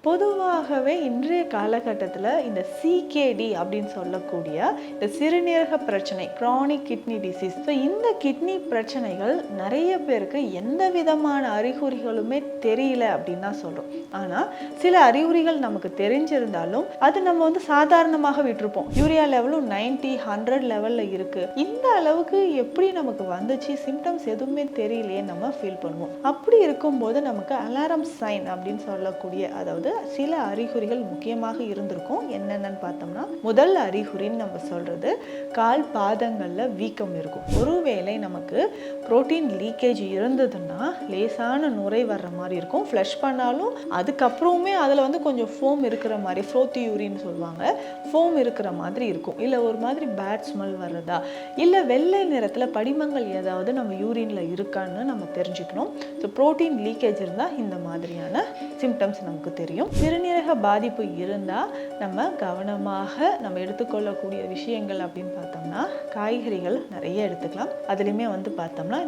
பொதுவாகவே இன்றைய காலகட்டத்தில் இந்த சிகேடி அப்படின்னு சொல்லக்கூடிய இந்த சிறுநீரக பிரச்சனை, chronic kidney disease. ஸோ இந்த கிட்னி பிரச்சனைகள் நிறைய பேருக்கு எந்த விதமான அறிகுறிகளுமே தெரியல அப்படின்னு தான் சொல்கிறோம். ஆனால் சில அறிகுறிகள் நமக்கு தெரிஞ்சிருந்தாலும் அது நம்ம வந்து சாதாரணமாக விட்டுருப்போம். யூரியா லெவலும் 90, 100 லெவலில் இருக்குது. இந்த அளவுக்கு எப்படி நமக்கு வந்துச்சு, சிம்டம்ஸ் எதுவுமே தெரியலையே நம்ம ஃபீல் பண்ணுவோம். அப்படி இருக்கும்போது நமக்கு அலாரம் சைன் அப்படின்னு சொல்லக்கூடிய, அதாவது சில அறிகுறிகள் முக்கியமாக இருந்திருக்கும். என்னென்னு பார்த்தோம்னா, முதல் அறிகுறின்னு நம்ம சொல்றது கால் பாதங்கள்ல வீக்கம் இருக்கும். ஒருவேளை நமக்கு புரோட்டீன் லீக்கேஜ் இருந்ததுன்னா லேசான நுரை வர்ற மாதிரி இருக்கும். ஃப்ளஷ் பண்ணாலும் அதுக்கப்புறமே அதில் வந்து கொஞ்சம் ஃபோம் இருக்கிற மாதிரி, ஃப்ளோத்தி யூரின்னு சொல்லுவாங்க, ஃபோம் இருக்கிற மாதிரி இருக்கும். இல்லை ஒரு மாதிரி பேட் ஸ்மெல் வர்றதா, இல்லை வெள்ளை நிறத்தில் படிமங்கள் ஏதாவது நம்ம யூரின்ல இருக்கான்னு நம்ம தெரிஞ்சுக்கணும். ஸோ புரோட்டீன் லீக்கேஜ் இருந்தால் இந்த மாதிரியான சிம்டம்ஸ் நமக்கு தெரியும். சிறுநீரக பாதிப்பு இருந்தால் நம்ம கவனமாக நம்ம எடுத்துக்கொள்ளக்கூடிய விஷயங்கள் அப்படின்னு பார்த்தோம்னா, காய்கறிகள் நிறைய எடுத்துக்கலாம். அதுலேயுமே வந்து பார்த்தோம்னா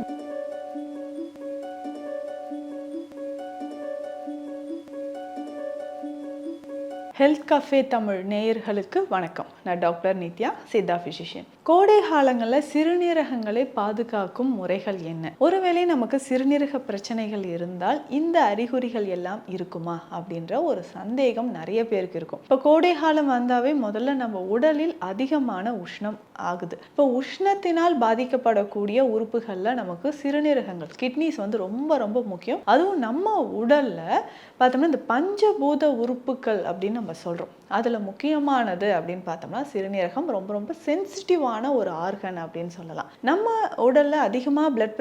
ஹெல்த் கஃபே தமிழ் நேயர்களுக்கு வணக்கம். நான் டாக்டர் நித்யா, சித்தா ஃபிசிஷியன். கோடை காலங்களில் சிறுநீரகங்களை பாதுகாக்கும் முறைகள் என்ன? ஒருவேளை நமக்கு சிறுநீரக பிரச்சனைகள் இருந்தால் இந்த அறிகுறிகள் எல்லாம் இருக்குமா அப்படின்ற ஒரு சந்தேகம் நிறைய பேருக்கு இருக்கும். இப்போ கோடை காலம் வந்தாவே முதல்ல நம்ம உடலில் அதிகமான உஷ்ணம் ஆகுது. இப்போ உஷ்ணத்தினால் பாதிக்கப்படக்கூடிய உறுப்புகளில் நமக்கு சிறுநீரகங்கள், கிட்னிஸ் வந்து ரொம்ப ரொம்ப முக்கியம். அதுவும் நம்ம உடல்ல பார்த்தோம்னா இந்த பஞ்சபூத உறுப்புகள் அப்படின்னு நம்ம சொல்றோம். அதுல முக்கியமானது அப்படின்னு பார்த்தோம்னா சிறுநீரகம் ரொம்ப ரொம்ப சென்சிட்டிவான ஒரு ஆர்கன் அப்படின்னு சொல்லலாம். நம்ம உடல்ல அதிகமா பிளட்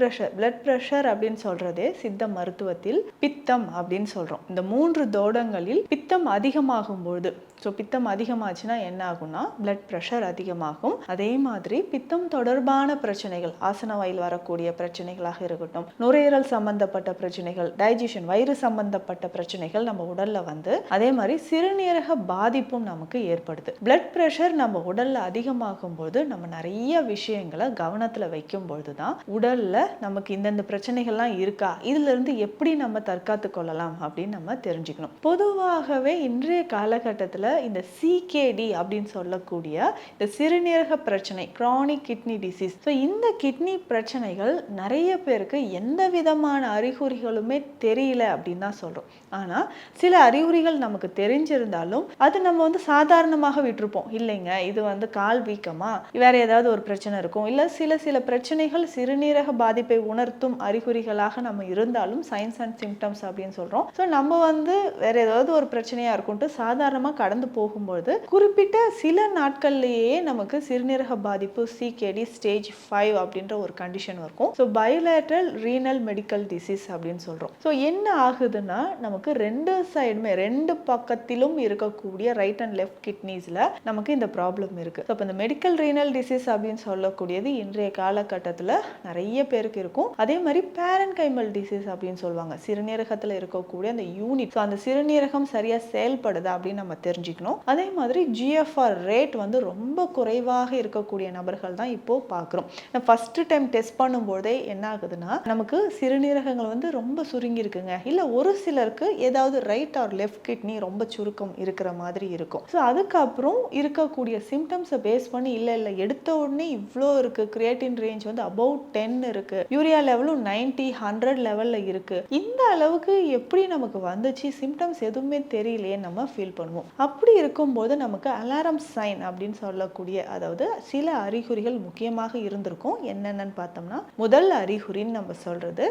பிரஷர் அப்படின்னு சொல்றதே சித்த மருத்துவத்தில் பித்தம் அப்படின்னு சொல்றோம். இந்த 3 தோடங்களில் பித்தம் அதிகமாகும் பொழுது, ஸோ பித்தம் அதிகமாச்சுன்னா என்ன ஆகும்னா பிளட் ப்ரெஷர் அதிகமாகும். அதே மாதிரி பித்தம் தொடர்பான பிரச்சனைகள், ஆசன வாயில் வரக்கூடிய பிரச்சனைகளாக இருக்கட்டும், நுரையீரல் சம்பந்தப்பட்ட பிரச்சனைகள், டைஜஷன், வயிறு சம்பந்தப்பட்ட பிரச்சனைகள் நம்ம உடல்ல வந்து, அதே மாதிரி சிறுநீரக பாதிப்பும் நமக்கு ஏற்படுது. பிளட் ப்ரெஷர் நம்ம உடல்ல அதிகமாகும் போது நம்ம நிறைய விஷயங்களை கவனத்துல வைக்கும் பொழுதுதான் உடல்ல நமக்கு இந்தந்த பிரச்சனைகள்லாம் இருக்கா, இதுல இருந்து எப்படி நம்ம தற்காத்து கொள்ளலாம் அப்படின்னு நம்ம தெரிஞ்சுக்கணும். பொதுவாகவே இன்றைய காலகட்டத்தில் இந்த சிகேடி அப்படின்னு சொல்லக்கூடிய இந்த சிறுநீரக பிரச்சனை, chronic kidney disease. ஸோ இந்த கிட்னி பிரச்சனைகள் நிறைய பேருக்கு எந்த விதமான அறிகுறிகளுமே தெரியல அப்படின்னு தான் சொல்றோம். ஆனால் சில அறிகுறிகள் நமக்கு தெரிஞ்சிருந்தாலும் அது நம்ம வந்து சாதாரணமாக விட்டுருப்போம். இல்லைங்க, இது வந்து கால் வீக்கமா, வேற ஏதாவது ஒரு பிரச்சனை இருக்கும், இல்லை சில பிரச்சனைகள் சிறுநீரக பாதிப்பை உணர்த்தும் அறிகுறிகளாக நம்ம இருந்தாலும் சைன்ஸ் அண்ட் சிம்டம்ஸ் அப்படின்னு சொல்றோம். ஸோ நம்ம வந்து வேற ஏதாவது ஒரு பிரச்சனையா இருக்கும்ட்டு சாதாரணமாக கடந்து போகும்போது குறிப்பிட்ட சில நாட்கள்லேயே நமக்கு சிறுநீரக பாதிப்பு சிகேடி ஸ்டேஜ் 5 அப்படின்ற ஒரு கண்டிஷன் இருக்கும். So bilateral renal medical disease அப்படின்னு சொல்றோம். ஸோ என்ன ஆகுதுன்னா, நமக்கு ரெண்டு சைடுமே, ரெண்டு பக்கத்திலும் இருக்கக்கூடிய ரைட் அண்ட் லெஃப்ட் கிட்னிஸ்ல நமக்கு இந்த ப்ராப்ளம் இருக்கு. ஸோ இந்த மெடிக்கல் ரீனல் டிசீஸ் அப்படின்னு சொல்லக்கூடியது இன்றைய காலகட்டத்தில் நிறைய பேருக்கு இருக்கும். அதே மாதிரி பேரன்கைமல் டிசீஸ் அப்படின்னு சொல்லுவாங்க. சிறுநீரகத்தில் இருக்கக்கூடிய அந்த யூனிட், ஸோ அந்த சிறுநீரகம் சரியா செயல்படுதா அப்படின்னு நம்ம தெரிஞ்சுக்கணும். அதே மாதிரி GFR ரேட் வந்து ரொம்ப குறைவாக இருக்கக்கூடிய நபர்கள் தான் இப்போ பார்க்குறோம். ஃபர்ஸ்ட் டைம் டெஸ்ட் பண்ணும்போதே என்ன ஆகுதுன்னா, நமக்கு சிறுநீரகங்கள் வந்து ரொம்ப சுருங்கி இருக்குங்க, இல்லை ஒரு சிலருக்கு ஏதாவது ரைட் ஆர் லெஃப்ட் கிட்னி ரொம்ப சுருக்கம் இருக்கிற மாதிரி இருக்கும். ஸோ அதுக்கப்புறம் இருக்கக்கூடிய சிம்டம்ஸை பேஸ் பண்ணி இல்லை எடுத்த உடனே இவ்வளோ இருக்கு, கிரியேட்டின் ரேஞ்ச் வந்து அபவுட் 10 இருக்கு, யூரியா லெவலும் 90, 100 லெவலில் இருக்கு, இந்த அளவுக்கு எப்படி நமக்கு வந்துச்சு, சிம்டம்ஸ் எதுவுமே தெரியலையே நம்ம ஃபீல் பண்ணுவோம். அப்படி இருக்கும்போது நமக்கு அலாரம் சைன் அப்படின்னு சொல்லக்கூடிய, அதாவது சில அறிகுறிகள் முக்கியமாக இருந்திருக்கும். என்னென்னு பார்த்தோம்னா, முதல் அறிகுறின்னு நம்ம சொல்றது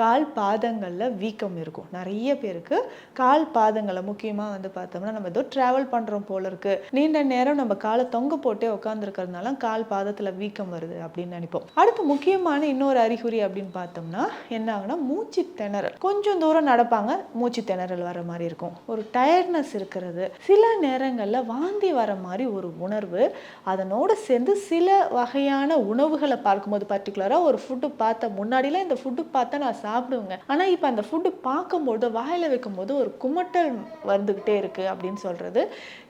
கால் பாதங்கள்ல வீக்கம் இருக்கும். நிறைய பேருக்கு கால் பாதங்களை முக்கியமாக வந்து பார்த்தோம்னா, நம்ம ஏதோ டிராவல் பண்றோம் போல இருக்கு, நீண்ட நேரம் நம்ம காலை தொங்க போட்டே உட்காந்துருக்கிறதுனால கால் பாதத்துல வீக்கம் வருது அப்படின்னு நினைப்போம். அடுத்து முக்கியமான இன்னொரு அறிகுறி அப்படின்னு பார்த்தோம்னா என்ன ஆகுனா, மூச்சு திணறல். கொஞ்சம் தூரம் நடப்பாங்க, மூச்சு திணறல் வர மாதிரி இருக்கும், ஒரு டயர்ட்னஸ் இருக்கிறது, சில நேரங்கள்ல வாந்தி வர மாதிரி ஒரு உணர்வு, அதனோடு சேர்ந்து சில வகையான உணவுகளை பார்க்கும்போது, பர்டிகுலரா ஒரு ஃபுட்டு பார்த்த, முன்னாடிலாம் இந்த ஃபுட்டு பார்த்தா நான் சாப்பிடுவேங்க, ஆனா இப்போ அந்த ஃபுட்டு பார்க்கும்போது வாயில வைக்கும்போது ஒரு குமட்டல் வந்துகிட்டே இருக்கு அப்படின்னு சொல்றது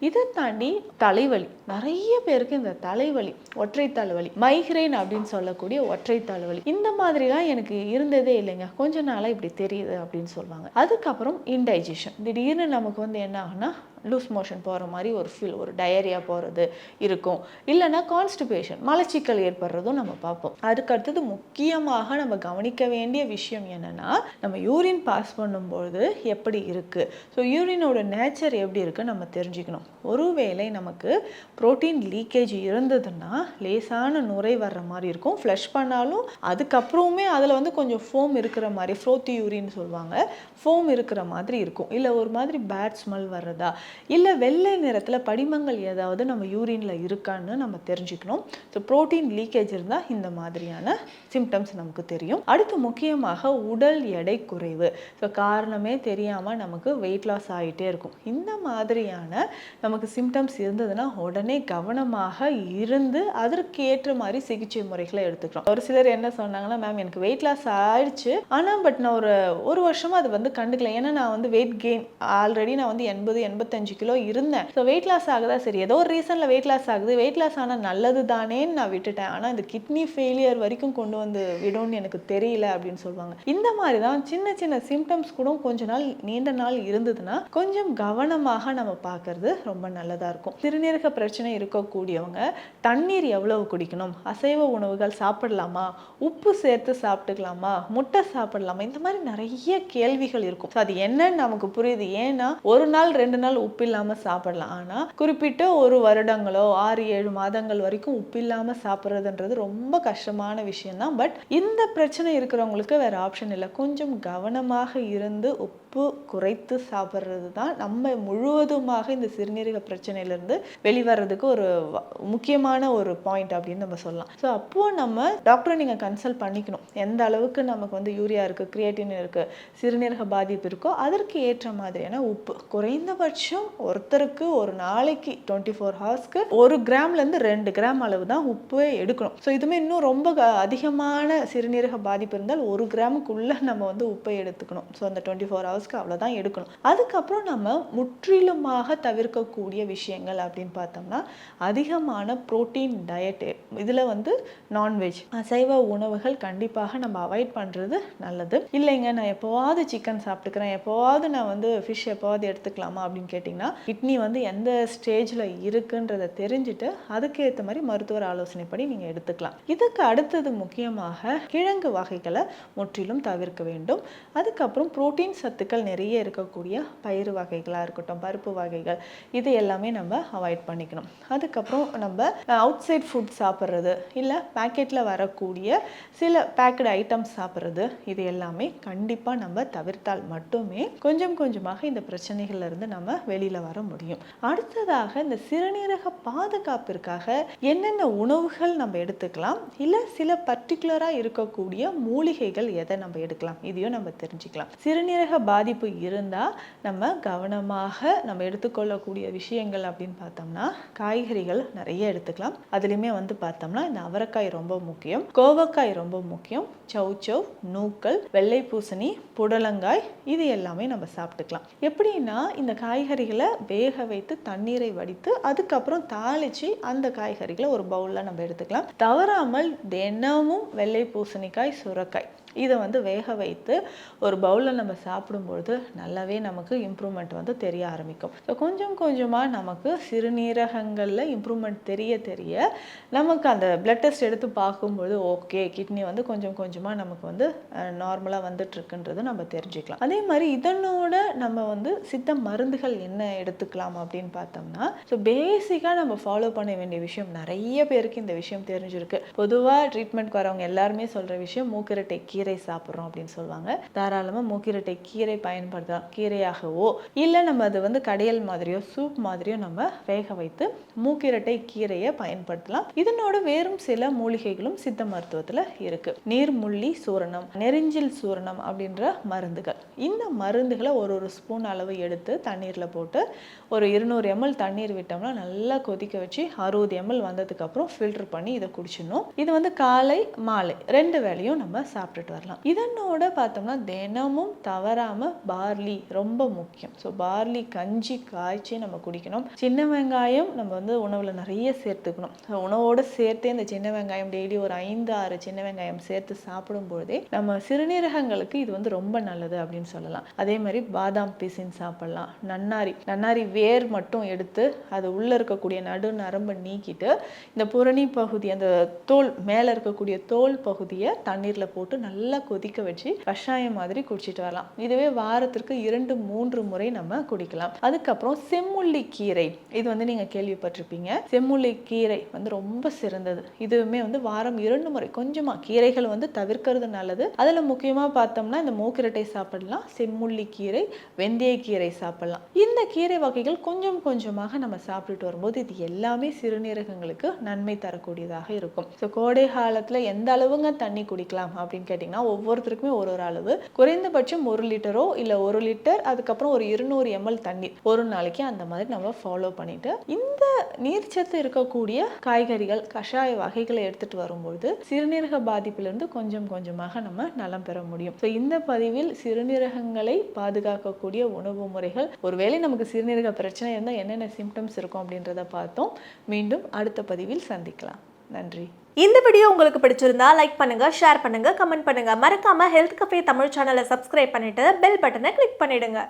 இதை தாண்டி தலைவலி, நிறைய பேருக்கு இந்த தலைவலி, ஒற்றை தலைவலி, மைக்ரைன் அப்படின்னு சொல்லக்கூடிய ஒற்றை தலைவலி, இந்த மாதிரிலாம் எனக்கு இருந்ததே இல்லைங்க, கொஞ்ச நாளாக இப்படி தெரியுது அப்படின்னு சொல்லுவாங்க. அதுக்கப்புறம் இன்டைஜஷன், திடீர்னு நமக்கு வந்து என்ன ஆகுனா லூஸ் மோஷன் போகிற மாதிரி ஒரு ஃபீல், ஒரு டயரியா போகிறது இருக்கும், இல்லைன்னா கான்ஸ்டிபேஷன், மலச்சிக்கல் ஏற்படுறதும் நம்ம பார்ப்போம். அதுக்கடுத்தது முக்கியமாக நம்ம கவனிக்க வேண்டிய விஷயம் என்னென்னா, நம்ம யூரின் பாஸ் பண்ணும்போது எப்படி இருக்குது, ஸோ யூரினோட நேச்சர் எப்படி இருக்குது நம்ம தெரிஞ்சுக்கணும். ஒருவேளை நமக்கு ப்ரோட்டீன் லீக்கேஜ் இருந்ததுன்னா லேசான நுரை வர்ற மாதிரி இருக்கும், ஃப்ளஷ் பண்ணாலும் அதுக்கப்புறமே அதில் வந்து கொஞ்சம் ஃபோம் இருக்கிற மாதிரி, ஃப்ரோத்தி யூரின்னு சொல்லுவாங்க, ஃபோம் இருக்கிற மாதிரி இருக்கும், இல்லை ஒரு மாதிரி பேட் ஸ்மெல் வர்றதா, இல்லை வெள்ளை நிறத்தில் படிமங்கள் ஏதாவது நம்ம யூரினில் இருக்கான்னு நம்ம தெரிஞ்சுக்கணும். ஸோ ப்ரோட்டீன் லீக்கேஜ் இருந்தால் இந்த மாதிரியான சிம்டம்ஸ் நமக்கு தெரியும். அடுத்து முக்கியமாக உடல் எடை குறைவு, ஸோ காரணமே தெரியாமல் நமக்கு வெயிட் லாஸ் ஆகிட்டே இருக்கும். இந்த மாதிரியான நமக்கு சிம்டம்ஸ் இருந்ததுன்னா உடனே கவனமாக இருந்து அதற்கு ஏற்ற மாதிரி சிகிச்சை முறைகளை எடுத்துக்கிறோம். ஒரு சிலர் என்ன சொன்னாங்கன்னா, மேம் எனக்கு வெயிட் லாஸ் ஆயிடுச்சு, ஆனால் பட் நான் ஒரு வருஷமாக அது வந்து கண்டுக்கல, ஏன்னா நான் வந்து வெயிட் கெயின் ஆல்ரெடி நான் வந்து 80-85 கிலோ இருந்தேன், ஸோ வெயிட் லாஸ் ஆகுதா, சரி ஏதோ ஒரு ரீசனில் வெயிட் லாஸ் ஆகுது, வெயிட் லாஸ் ஆனால் நல்லது தானேன்னு நான் விட்டுட்டேன், ஆனால் இந்த கிட்னி ஃபெயிலியர் வரைக்கும் கொண்டு வந்து விடும்னு எனக்கு தெரியல அப்படின்னு சொல்லுவாங்க. இந்த மாதிரி தான் சின்ன சின்ன சிம்டம்ஸ் கூட கொஞ்ச நாள் நீண்ட நாள் இருந்ததுன்னா கொஞ்சம் கவனமாக நம்ம பார்க்கறது ரொம்ப நல்லதாக இருக்கும். சிறுநீரக பிரச்சனை இருக்கக்கூடியவங்க தண்ணீர் எவ்வளவு குடிக்கணும், அசைவ உணவுகள் சாப்பிடலாமா, உப்பு சேர்த்து சாப்பிட்டுக்கலாமா, முட்டை சாப்பிடலாமா, இந்த மாதிரி நிறைய கேள்விகள் இருக்கும். அது என்னன்னு நமக்கு புரியுது, ஏன்னா ஒரு நாள் 2 நாள் உப்பு இல்லாமல் சாப்பிடலாம், ஆனால் குறிப்பிட்ட ஒரு வருடங்களோ 6-7 மாதங்கள் வரைக்கும் உப்பு இல்லாமல் சாப்பிட்றதுன்றது ரொம்ப கஷ்டமான விஷயம்தான். பட் இந்த பிரச்சனை இருக்கிறவங்களுக்கு வேற ஆப்ஷன் இல்லை, கொஞ்சம் கவனமாக இருந்து உப்பு குறைத்து சாப்பிட்றது தான் நம்ம முழுவதுமாக இந்த சிறுநீரக பிரச்சனையிலேருந்து வெளிவரதுக்கு ஒரு முக்கியமான ஒரு பாயிண்ட் அப்படின்னு நம்ம சொல்லலாம். ஸோ அப்போது நம்ம டாக்டரை நீங்கள் கன்சல்ட் பண்ணிக்கணும், எந்த அளவுக்கு நமக்கு வந்து யூரியா இருக்குது, கிரியேட்டின் இருக்குது, சிறுநீரக பாதிப்பு இருக்கோ அதற்கு ஏற்ற மாதிரியான உப்பு குறைந்தபட்சம் ஒருத்தருக்கு ஒரு நாளைக்கு 24 ஹவர்ஸ்க்கு 1 கிராம்லேருந்து 2 கிராம் அளவு தான் உப்பு எடுக்கணும். ஸோ இதுவுமே இன்னும் ரொம்ப அதிகமான சிறுநீரக பாதிப்பு இருந்தால் 1 கிராமுக்குள்ளே நம்ம வந்து உப்பை எடுத்துக்கணும். ஸோ அந்த 24 ஹவர்ஸ்க்கு அவ்வளோதான் எடுக்கணும். அதுக்கப்புறம் நம்ம முற்றிலுமாக தவிர்க்கக்கூடிய விஷயங்கள் அப்படின்னு பார்த்தோம்னா அதிகமான ப்ரோட்டீன் டயட்டு, இதில் வந்து நான்வெஜ் அசைவ உணவுகள் கண்டிப்பாக நம்ம அவாய்ட் பண்ணுறது நல்லது. இல்லைங்க நான் எப்போவாவது சிக்கன் சாப்பிட்டுக்கிறேன், எப்போவாவது நான் வந்து ஃபிஷ் எப்போவாது எடுத்துக்கலாமா அப்படின்னு கேட்டிங்கன்னா கிட்னி வந்து எந்த ஸ்டேஜில் இருக்குன்றதை தெரிஞ்சுட்டு அதுக்கேற்ற மாதிரி மருத்துவர் ஆலோசனைப்படி நீங்கள் எடுத்துக்கலாம். இதுக்கு அடுத்தது முக்கியமாக கிழங்கு வகைகளை முற்றிலும் தவிர்க்க வேண்டும். அதுக்கப்புறம் புரோட்டீன் சத்துக்கள் நிறைய இருக்கக்கூடிய பயிறு வகைகளாக இருக்கட்டும், பருப்பு வகைகள், இது எல்லாமே நம்ம அவாய்ட் பண்ணிக்கணும். அதுக்கப்புறம் நம்ம அவுட் சைட் ஃபுட் சாப்பிட்றது, இல்லை பேக்கெட்டில் வரக்கூடிய சில பேக்கடு ஐட்டம்ஸ் சாப்பிட்றது, இது எல்லாமே கண்டிப்பாக நம்ம தவிர்த்தால் மட்டுமே கொஞ்சம் கொஞ்சமாக இந்த பிரச்சனைகள்ல இருந்து நம்ம வெளியில வர முடியும். அடுத்ததாக இந்த சிறுநீரக பாதுகாப்பிற்காக என்னென்ன உணவுகள் நம்ம எடுத்துக்கலாம், இல்லை சில பர்டிகுலராக இருக்கக்கூடிய மூலிகைகள் எதை நம்ம எடுக்கலாம், இதையும் நம்ம தெரிஞ்சுக்கலாம். சிறுநீரக பாதிப்பு இருந்தால் நம்ம கவனமாக நம்ம எடுத்துக்கொள்ளக்கூடிய விஷயங்கள் அப்படின்னு பார்த்தோம்னா காய்கறிகள் நிறைய எடுத்துக்கலாம். அதுலேயுமே வந்து பார்த்தோம்னா இந்த அவரைக்காய் ரொம்ப முக்கியம், கோவக்காய் ரொம்ப முக்கியம், சௌச்சௌ, நூக்கல், வெள்ளை பூசணி, புடலங்காய், இது எல்லாமே நம்ம சாப்பிட்டுக்கலாம். எப்படின்னா இந்த காய்கறிகளை வேக வைத்து தண்ணீரை வடித்து அதுக்கப்புறம் தாளித்து அந்த காய்கறிகளை ஒரு பவுலில் நம்ம எடுத்துக்கலாம். தவறாமல் தினமும் வெள்ளை பூசணிக்காய், சுரைக்காய் இதை வந்து வேக வைத்து ஒரு பவுலில் நம்ம சாப்பிடும்பொழுது நல்லாவே நமக்கு இம்ப்ரூவ்மெண்ட் வந்து தெரிய ஆரம்பிக்கும். ஸோ கொஞ்சம் கொஞ்சமாக நமக்கு சிறுநீரகங்களில் இம்ப்ரூவ்மெண்ட் தெரிய நமக்கு அந்த பிளட் டெஸ்ட் எடுத்து பார்க்கும்பொழுது ஓகே கிட்னி வந்து கொஞ்சம் கொஞ்சமாக நமக்கு வந்து நார்மலாக வந்துட்டுருக்குன்றது நம்ம தெரிஞ்சுக்கலாம். அதே மாதிரி இதனோட நம்ம வந்து சித்த மருந்துகள் என்ன எடுத்துக்கலாம் அப்படின்னு பார்த்தோம்னா, ஸோ பேசிக்காக நம்ம ஃபாலோ பண்ண வேண்டிய விஷயம், நிறைய பேருக்கு இந்த விஷயம் தெரிஞ்சிருக்கு. பொதுவாக ட்ரீட்மெண்ட்க்கு வரவங்க எல்லாருமே சொல்கிற விஷயம் மூக்கிரட்டை கீரை சாப்பிட்றோம் அப்படின்னு சொல்லுவாங்க. தாராளமாக மூக்கிரட்டை கீரை பயன்படுத்தலாம். கீரையாகவோ இல்லை நம்ம அது வந்து கடையல் மாதிரியோ சூப் மாதிரியோ நம்ம வேக வைத்து மூக்கிரட்டை கீரையை பயன்படுத்தலாம். இதனோட வேறும் சில மூலிகைகளும் சித்த மருத்துவத்தில் இருக்கு. நீர்முள்ளி சூரணம், நெரிஞ்சில் சூரணம் அப்படின்ற மருந்துகள். இந்த மருந்துகளை ஒரு ஸ்பூன் அளவு எடுத்து தண்ணீரில் போட்டு ஒரு 200 ml தண்ணீர் விட்டோம்னா நல்லா கொதிக்க வச்சு 60 ml வந்ததுக்கு அப்புறம் ஃபில்டர் பண்ணி இதை குடிச்சிடணும். இது வந்து காலை மாலை 2 வேளையும் நம்ம சாப்பிட்டுட்டு வரலாம். இதனோட பார்த்தோம்னா தினமும் தவறாம பார்லி ரொம்ப முக்கியம். ஸோ பார்லி கஞ்சி காய்ச்சி நம்ம குடிக்கணும். சின்ன வெங்காயம் நம்ம வந்து உணவுல நிறைய சேர்த்துக்கணும். உணவோட சேர்த்தே இந்த சின்ன வெங்காயம் டெய்லி ஒரு 5-6 சின்ன வெங்காயம் சேர்த்து சாப்பிடும் பொழுதே நம்ம சிறுநீரகங்களுக்கு இது வந்து ரொம்ப நல்லது அப்படின்னு சொல்லலாம். அதே மாதிரி பாதாம் பிசின் சாப்பிடலாம். நன்னாரி வேர் மட்டும் எடுத்து அது உள்ள இருக்கக்கூடிய நடு நரம்பு நீக்கிட்டு இந்த புரணி பகுதி அந்த தோல் மேல இருக்கக்கூடிய தோல் பகுதியை தண்ணீர்ல போட்டு நல்லா கொதிக்க வச்சு கஷாயம் மாதிரி குடிச்சிட்டு வரலாம். இதுவே வாரத்திற்கு 2-3 முறை நம்ம குடிக்கலாம். அதுக்கப்புறம் செம்முள்ளி கீரை, இது வந்து நீங்க கேள்விப்பட்டிருப்பீங்க. செம்முள்ளி கீரை வந்து ரொம்ப சிறந்தது. இதுவுமே வந்து வாரம் 2 முறை கொஞ்சமா கீரைகள் வந்து தவிர்க்கிறது நல்லது. அதுல முக்கியமா பார்த்தோம்னா இந்த மூக்கிரட்டை சாப்பிடலாம், செம்முள்ளி கீரை, வெந்தய கீரை சாப்பிடலாம். இந்த கீரை வகைகள் கொஞ்சம் கொஞ்சமாக நம்ம சாப்பிட்டுட்டு வரும்போது இது எல்லாமே சிறுநீரகங்களுக்கு நன்மை தரக்கூடியதாக இருக்கும். ஸோ கோடை காலத்துல எந்த அளவுங்க தண்ணி குடிக்கலாம் அப்படின்னு கேட்டிங்கன்னா ஒவ்வொருத்தருக்குமே ஒரு அளவு. குறைந்தபட்சம் 1 லிட்டரோ இல்ல 1 லிட்டர் அதுக்கப்புறம் ஒரு 200 ml தண்ணீர் ஒரு நாளைக்கு அந்த மாதிரி நம்ம ஃபாலோ பண்ணிட்டு இந்த நீர்ச்சத்து இருக்கக்கூடிய காய்கறிகள் கஷாய வகைகளை எடுத்துட்டு வரும்போது சிறுநீரக பாதிப்பிலிருந்து கொஞ்சம் கொஞ்சமாக நம்ம நலம் பெற முடியும். ஸோ இந்த பதிவில் சிறுநீரகங்களை பாதுகாக்கக்கூடிய உணவு முறைகள், ஒருவேளை நமக்கு சிறுநீரக பிரச்சனை இருந்தால் என்னென்ன சிம்டம்ஸ் இருக்கும் அப்படின்றத பார்த்தோம். மீண்டும் அடுத்த பதிவில் சந்திக்கலாம். நன்றி. இந்த வீடியோ உங்களுக்கு பிடிச்சிருந்தா லைக் பண்ணுங்க, ஷேர் பண்ணுங்க, கமெண்ட் பண்ணுங்க. மறக்காம ஹெல்த் கஃபே தமிழ் சேனலை சப்ஸ்கிரைப் பண்ணிட்டு பெல் பட்டனை கிளிக் பண்ணிடுங்க.